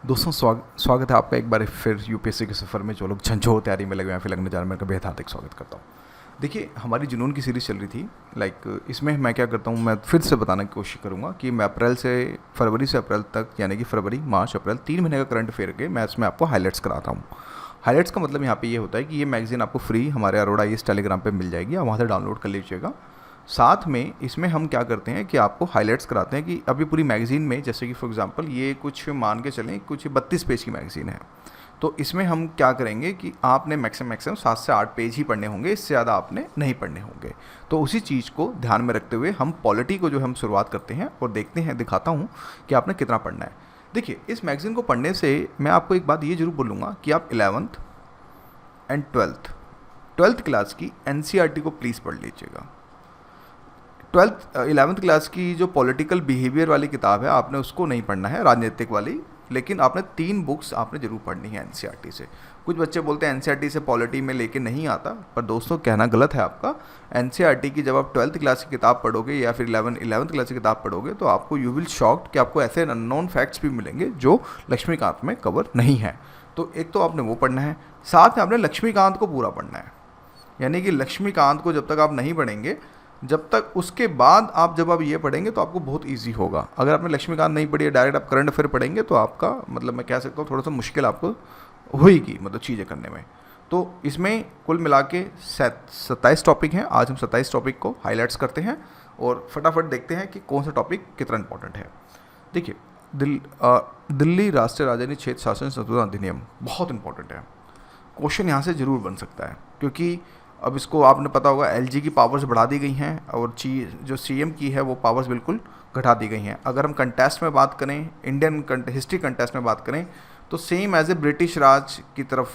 दोस्तों स्वागत है आपका एक बार फिर यूपीएससी के सफ़र में। जो लोग झंझोर तैयारी में लगे हैं फिर लगने जा रहे हैं, मैं बेहद हार्दिक स्वागत करता हूँ। देखिए, हमारी जुनून की सीरीज़ चल रही थी। इसमें मैं क्या करता हूँ, मैं फिर से बताने की कोशिश करूँगा कि मैं फरवरी से अप्रैल तक, यानी कि फरवरी मार्च अप्रैल 3 महीने का करंट अफेयर के मैं इसमें आपको हाईलाइट्स कराता हूँ। हाईलाइट्स का मतलब यहाँ पे ये होता है कि ये मैगज़ीन आपको फ्री हमारे अरोड़ा IAS टेलीग्राम पे मिल जाएगी, आप वहाँ से डाउनलोड कर लीजिएगा। साथ में इसमें हम क्या करते हैं कि आपको हाइलाइट्स कराते हैं कि अभी पूरी मैगज़ीन में, जैसे कि फॉर एग्जांपल ये कुछ मान के चलें, कुछ 32 पेज की मैगज़ीन है, तो इसमें हम क्या करेंगे कि आपने मैक्सिमम 7 से 8 पेज ही पढ़ने होंगे, इससे ज़्यादा आपने नहीं पढ़ने होंगे। तो उसी चीज़ को ध्यान में रखते हुए हम पॉलिटी को जो हम शुरुआत करते हैं और देखते हैं, दिखाता हूँ कि आपने कितना पढ़ना है। देखिए, इस मैगज़ीन को पढ़ने से मैं आपको एक बात ये ज़रूर बोलूँगा कि आप 11th एंड 12th क्लास की NCERT को प्लीज़ पढ़ लीजिएगा। 11th क्लास की जो पॉलिटिकल बिहेवियर वाली किताब है, आपने उसको नहीं पढ़ना है, राजनीतिक वाली, लेकिन आपने 3 बुक्स आपने ज़रूर पढ़नी है NCERT से। कुछ बच्चे बोलते हैं NCERT से पॉलिटी में लेके नहीं आता, पर दोस्तों कहना गलत है आपका। NCERT की जब आप 12th क्लास की किताब पढ़ोगे या फिर 11th क्लास की किताब पढ़ोगे तो आपको यू विल शॉक्ड कि आपको ऐसे अननोन फैक्ट्स भी मिलेंगे जो लक्ष्मीकांत में कवर नहीं है। तो एक तो आपने वो पढ़ना है, साथ में आपने लक्ष्मीकांत को पूरा पढ़ना है। यानी कि लक्ष्मीकांत को जब तक आप नहीं पढ़ेंगे, जब तक उसके बाद जब आप ये पढ़ेंगे तो आपको बहुत इजी होगा। अगर आपने लक्ष्मीकांत नहीं पढ़ी है, डायरेक्ट आप करंट अफेयर पढ़ेंगे तो आपका मतलब मैं कह सकता हूँ थोड़ा सा मुश्किल आपको होएगी, मतलब चीज़ें करने में। तो इसमें कुल मिला के 27 टॉपिक हैं। आज हम 27 टॉपिक को हाईलाइट्स करते हैं और फटाफट देखते हैं कि कौन सा टॉपिक कितना इंपॉर्टेंट है। देखिए, दिल्ली राष्ट्रीय राजधानी क्षेत्र शासन संशोधन अधिनियम बहुत इंपॉर्टेंट है। क्वेश्चन यहाँ से ज़रूर बन सकता है, क्योंकि अब इसको आपने पता होगा LG की पावर्स बढ़ा दी गई हैं और जो CM की है वो पावर्स बिल्कुल घटा दी गई हैं। अगर हम कंटेस्ट में बात करें, इंडियन हिस्ट्री कंटेस्ट में बात करें, तो सेम एज ए ब्रिटिश राज की तरफ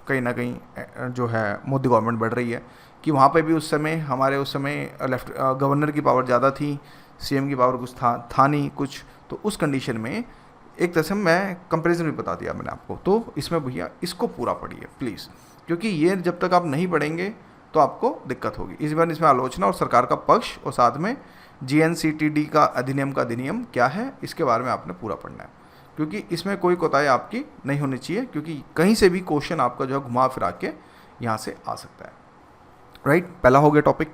कहीं ना कहीं जो है मोदी गवर्नमेंट बढ़ रही है कि वहाँ पे भी उस समय लेफ्ट गवर्नर की पावर ज़्यादा थी, CM की पावर कुछ था नहीं कुछ। तो उस कंडीशन में एक तरह से मैं कंपैरिजन भी बता दिया मैंने आपको। तो इसमें भैया इसको पूरा पढ़िए प्लीज़, क्योंकि ये जब तक आप नहीं पढ़ेंगे तो आपको दिक्कत होगी। इस बार इसमें आलोचना और सरकार का पक्ष और साथ में GNCTD का अधिनियम क्या है, इसके बारे में आपने पूरा पढ़ना है, क्योंकि इसमें कोई कोताही आपकी नहीं होनी चाहिए, क्योंकि कहीं से भी क्वेश्चन आपका जो है घुमा फिरा के यहाँ से आ सकता है। राइट, पहला हो गया टॉपिक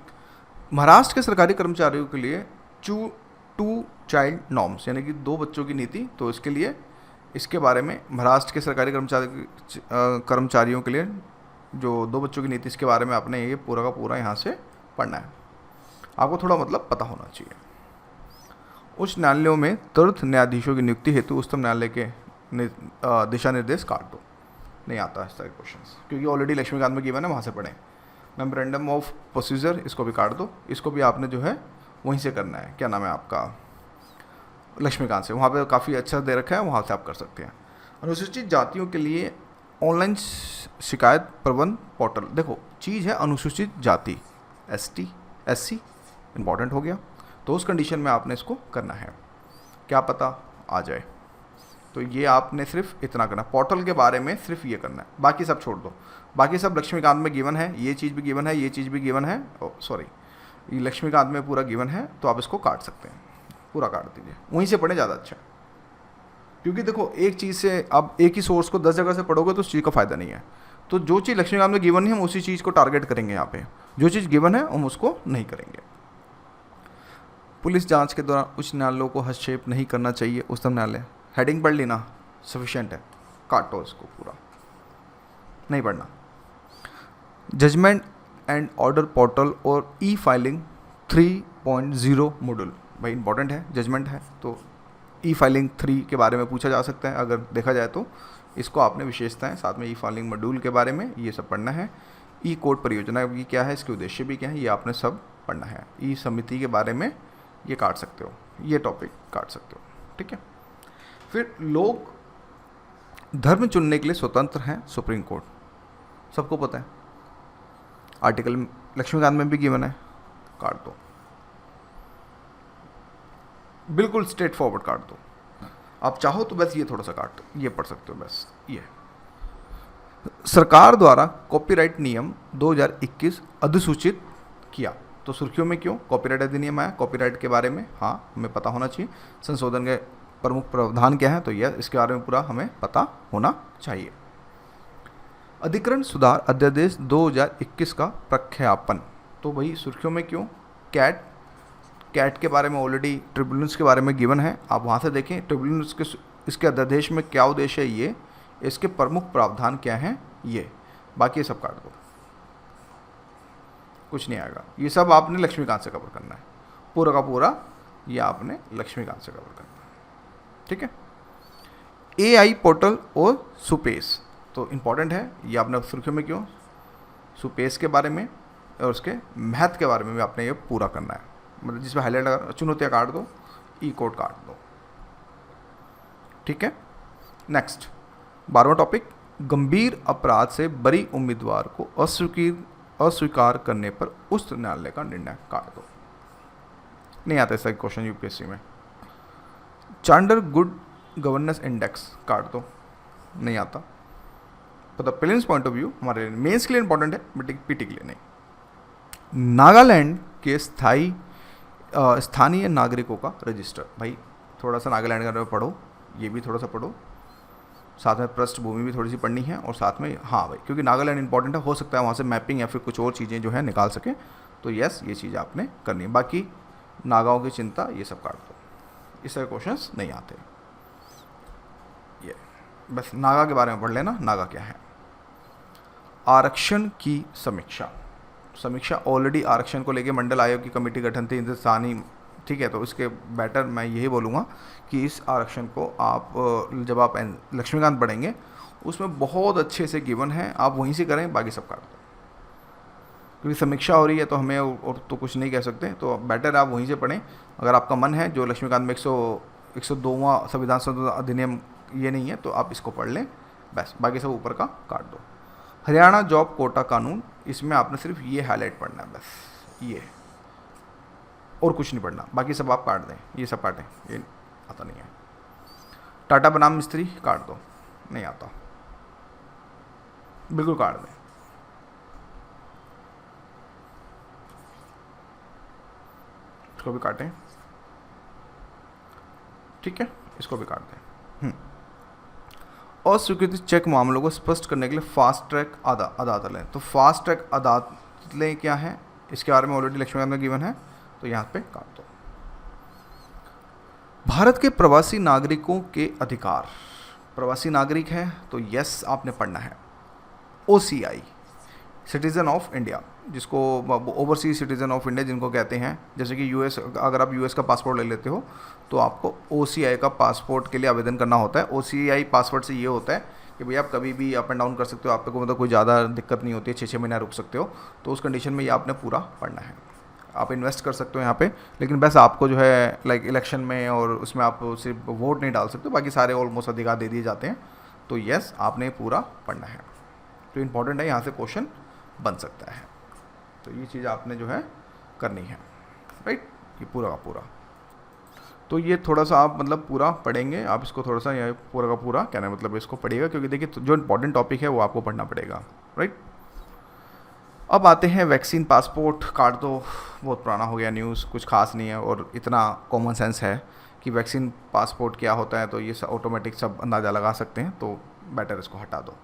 महाराष्ट्र के सरकारी कर्मचारियों के लिए 2 चाइल्ड नॉर्म्स, यानी कि 2 बच्चों की नीति। तो इसके लिए, इसके बारे में महाराष्ट्र के सरकारी कर्मचारियों के लिए जो 2 बच्चों की नीति, इसके बारे में आपने ये पूरा का पूरा यहाँ से पढ़ना है। आपको थोड़ा मतलब पता होना चाहिए। उच्च न्यायालयों में तीर्थ न्यायाधीशों की नियुक्ति हेतु उच्चतम न्यायालय के दिशा निर्देश काट दो। नहीं आता इस तरह के क्वेश्चन, क्योंकि ऑलरेडी लक्ष्मीकांत में गिवन है, वहाँ से पढ़ें। मेमोरेंडम ऑफ प्रोसीजर, इसको भी काट दो। इसको भी आपने जो है वहीं से करना है, क्या नाम है आपका, लक्ष्मीकांत से। वहाँ पे काफ़ी अच्छा दे रखा है, वहाँ से आप कर सकते हैं। अनुसूचित जातियों के लिए ऑनलाइन शिकायत प्रबंध पोर्टल। देखो, चीज़ है अनुसूचित जाति, ST SC इम्पॉर्टेंट हो गया, तो उस कंडीशन में आपने इसको करना है, क्या पता आ जाए। तो ये आपने सिर्फ इतना करना, पोर्टल के बारे में सिर्फ ये करना है, बाकी सब छोड़ दो। बाकी सब लक्ष्मीकांत में गिवन है, ये चीज़ भी गिवन है, ये चीज़ भी गिवन है, सॉरी ये लक्ष्मीकांत में पूरा गिवन है, तो आप इसको काट सकते हैं, पूरा काट दीजिए, वहीं से पढ़े ज़्यादा अच्छा है। क्योंकि देखो, एक चीज़ से आप एक ही सोर्स को 10 जगह से पढ़ोगे तो उस चीज़ का फ़ायदा नहीं है। तो जो चीज़ लक्ष्मीकांत में गिवन है, हम उसी चीज़ को टारगेट करेंगे यहाँ पे। जो चीज़ गिवन है हम उसको नहीं करेंगे। पुलिस जांच के दौरान उच्च न्यायालयों को हस्तक्षेप नहीं करना चाहिए, उच्चतम न्यायालय। हेडिंग पढ़ लेना, सफिशिएंट है, काटो इसको, पूरा नहीं पढ़ना। जजमेंट एंड ऑर्डर पोर्टल और E-फाइलिंग 3.0 मॉड्यूल, भाई इंपॉर्टेंट है, जजमेंट है तो E-फाइलिंग 3 के बारे में पूछा जा सकता है अगर देखा जाए तो। इसको आपने विशेषताएं, साथ में E-फाइलिंग मॉड्यूल के बारे में ये सब पढ़ना है। E-कोर्ट परियोजना भी क्या है, इसके उद्देश्य भी क्या है, ये आपने सब पढ़ना है। E-समिति के बारे में ये काट सकते हो, ये टॉपिक काट सकते हो, ठीक है। फिर लोग धर्म चुनने के लिए स्वतंत्र हैं, सुप्रीम कोर्ट, सबको पता है। आर्टिकल लक्ष्मीकांत में भी गिवन है, काट दो, बिल्कुल स्ट्रेट फॉरवर्ड काट दो। आप चाहो तो बस ये थोड़ा सा काट दो, ये पढ़ सकते हो बस। ये सरकार द्वारा कॉपीराइट नियम 2021 अधिसूचित किया, तो सुर्खियों में क्यों, कॉपीराइट अधिनियम आया, कॉपीराइट के बारे में हाँ हमें पता होना चाहिए। संशोधन के प्रमुख प्रावधान क्या है, तो यह इसके बारे में पूरा हमें पता होना चाहिए। अधिकरण सुधार अध्यादेश 2021 का प्रख्यापन, तो भाई सुर्खियों में क्यों, कैट के बारे में ऑलरेडी ट्रिब्यूनल्स के बारे में गिवन है, आप वहाँ से देखें ट्रिब्यूनल्स के इसके अध्यादेश में क्या उद्देश्य है, ये इसके प्रमुख प्रावधान क्या हैं, ये बाकी ये सब काट दो, कुछ नहीं आएगा। ये सब आपने लक्ष्मीकांत से कवर करना है, पूरा का पूरा ये आपने लक्ष्मीकांत से कवर करना है, ठीक है। AI पोर्टल और सुपेस, तो इम्पॉर्टेंट है ये, आपने सुर्खियों में क्यों, सुपेस के बारे में और उसके महत्व के बारे में भी आपने ये पूरा करना है, मतलब जिसमें हाईलाइट चुनौतियाँ काट दो, कोड काट दो, ठीक है। नेक्स्ट 12वां टॉपिक, गंभीर अपराध से बरी उम्मीदवार को अस्वीकार करने पर उच्च न्यायालय का निर्णय काट दो। नहीं आता ऐसा क्वेश्चन यूपीएससी में। चांडर गुड गवर्नेंस इंडेक्स काट दो, नहीं आता। तो the prelims point of view हमारे मेंस के लिए इंपॉर्टेंट है, बट पीटी के लिए नहीं। नागालैंड के स्थानीय नागरिकों का रजिस्टर, भाई थोड़ा सा नागालैंड के बारे में पढ़ो, ये भी थोड़ा सा पढ़ो, साथ में पृष्ठभूमि भी थोड़ी सी पढ़नी है, और साथ में हाँ भाई क्योंकि नागालैंड इंपॉर्टेंट है, हो सकता है वहाँ से मैपिंग या फिर कुछ और चीज़ें जो है निकाल सकें, तो यस ये चीज़ आपने करनी है। बाकी नागाओं की चिंता ये सब काट दो, इस तरह क्वेश्चंस नहीं आते। ये बस नागा के बारे में पढ़ लेना, नागा क्या है। आरक्षण की समीक्षा ऑलरेडी आरक्षण को लेकर मंडल आयोग की कमेटी गठन थी हिंदुस्तानी, ठीक है। तो इसके बेटर मैं यही बोलूँगा कि इस आरक्षण को आप जब आप लक्ष्मीकांत पढ़ेंगे उसमें बहुत अच्छे से गिवन है, आप वहीं से करें, बाकी सब काट दो, क्योंकि समीक्षा हो रही है तो हमें और तो कुछ नहीं कह सकते, तो बेटर आप वहीं से पढ़ें। अगर आपका मन है जो लक्ष्मीकांत में 102वां संविधान संशोधन अधिनियम ये नहीं है तो आप इसको पढ़ लें, बस बाकी सब ऊपर का काट दो। हरियाणा जॉब कोटा कानून, इसमें आपने सिर्फ ये हाईलाइट पढ़ना है, बस ये, और कुछ नहीं पढ़ना, बाकी सब आप काट दें, ये सब काटें, ये आता नहीं है। टाटा बनाम मिस्त्री काट दो, नहीं आता, बिल्कुल काट दें। इसको भी काटें, ठीक है, इसको भी काट दें। अस्वीकृति चेक मामलों को स्पष्ट करने के लिए फास्ट ट्रैक अदालतें, तो फास्ट ट्रैक अदालतें क्या है, इसके बारे में ऑलरेडी लक्ष्मीकांत में गिवन है, तो यहाँ पे काट दो। भारत के प्रवासी नागरिकों के अधिकार, प्रवासी नागरिक है तो यस आपने पढ़ना है। OCI सिटीज़न ऑफ इंडिया, जिसको ओवरसीज सिटीज़न ऑफ इंडिया जिनको कहते हैं, जैसे कि US, अगर आप US का पासपोर्ट ले लेते हो तो आपको OCI का पासपोर्ट के लिए आवेदन करना होता है। OCI पासपोर्ट से ये होता है कि भैया आप कभी भी अप एंड डाउन कर सकते हो, आपको मतलब कोई ज़्यादा दिक्कत नहीं होती है, 6-6 महीना रुक सकते हो, तो उस कंडीशन में ये आपने पूरा पढ़ना है। आप इन्वेस्ट कर सकते हो यहाँ पे, लेकिन बस आपको जो है लाइक इलेक्शन में और उसमें आप सिर्फ वोट नहीं डाल सकते, बाकी सारे ऑलमोस्ट अधिकार दे दिए जाते हैं, तो यस आपने पूरा पढ़ना है। तो इम्पॉर्टेंट है, यहाँ से क्वेश्चन बन सकता है, तो ये चीज़ आपने जो है करनी है, राइट, ये पूरा का पूरा। तो ये थोड़ा सा आप मतलब पूरा पढ़ेंगे, आप इसको थोड़ा सा ये पूरा का पूरा कहना है मतलब इसको पढ़िएगा, क्योंकि देखिए जो इंपॉर्टेंट टॉपिक है वो आपको पढ़ना पड़ेगा, राइट। अब आते हैं वैक्सीन पासपोर्ट काट दो, बहुत पुराना हो गया न्यूज़, कुछ खास नहीं है, और इतना कॉमन सेंस है कि वैक्सीन पासपोर्ट क्या होता है, तो ये ऑटोमेटिक सब अंदाज़ा लगा सकते हैं, तो बेटर इसको हटा दो।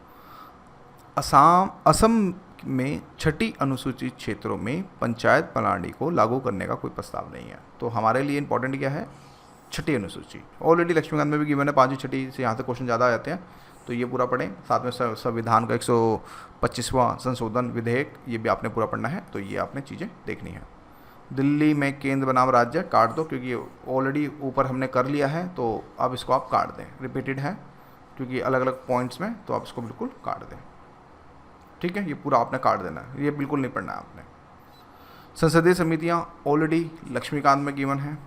असम में 6ठी अनुसूचित क्षेत्रों में पंचायत प्रणाली को लागू करने का कोई प्रस्ताव नहीं है, तो हमारे लिए इंपॉर्टेंट क्या है, 6ठी अनुसूची। ऑलरेडी लक्ष्मीकांत में भी गिवन है, 5वीं 6ठी से यहाँ से क्वेश्चन ज़्यादा आ जाते हैं, तो ये पूरा पढ़ें। साथ में संविधान का 125वां संशोधन विधेयक, ये भी आपने पूरा पढ़ना है, तो ये आपने चीज़ें देखनी है। दिल्ली में केंद्र बनाम राज्य काट दो, क्योंकि ऑलरेडी ऊपर हमने कर लिया है, तो अब इसको आप काट दें, रिपीटेड है क्योंकि अलग अलग पॉइंट्स में, तो आप इसको बिल्कुल काट दें, ठीक है, ये पूरा आपने काट देना है, ये बिल्कुल नहीं पढ़ना है आपने। संसदीय समितियाँ ऑलरेडी लक्ष्मीकांत में गिवन है,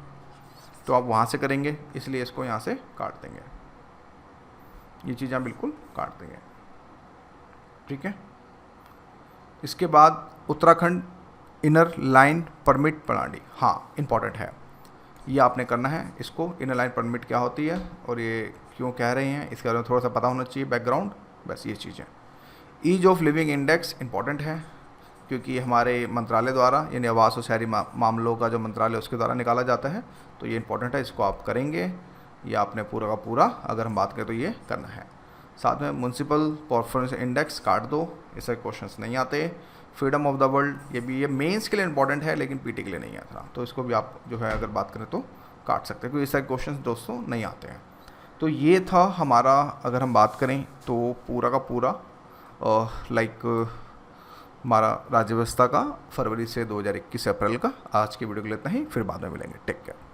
तो आप वहाँ से करेंगे, इसलिए इसको यहाँ से काट देंगे, ये चीज़ आप बिल्कुल काट देंगे, ठीक है। इसके बाद उत्तराखंड इनर लाइन परमिट प्रणाली, हाँ इंपॉर्टेंट है, ये आपने करना है। इसको इनर लाइन परमिट क्या होती है और ये क्यों कह रहे हैं, इसके बारे में थोड़ा सा पता होना चाहिए बैकग्राउंड, बस ये चीज़ें। Ease of living index important है, क्योंकि हमारे मंत्रालय द्वारा, यानी आवास और शहरी मामलों का जो मंत्रालय उसके द्वारा निकाला जाता है, तो ये इंपॉर्टेंट है, इसको आप करेंगे। ये आपने पूरा का पूरा अगर हम बात करें तो ये करना है। साथ में म्यूनसिपल परफॉर्मेंस इंडेक्स काट दो, इससे क्वेश्चंस नहीं आते। फ्रीडम ऑफ द वर्ल्ड, ये मेंस के लिए इंपॉर्टेंट है लेकिन पीटी के लिए नहीं आता, तो इसको भी आप जो है अगर बात करें तो काट सकते हैं, क्योंकि इस सारे क्वेश्चंस दोस्तों नहीं आते हैं। तो ये था हमारा, अगर हम बात करें तो पूरा का पूरा हमारा राज्य व्यवस्था का फरवरी से 2021 अप्रैल का। आज की वीडियो के लिए इतना ही, फिर बाद में मिलेंगे। Take care.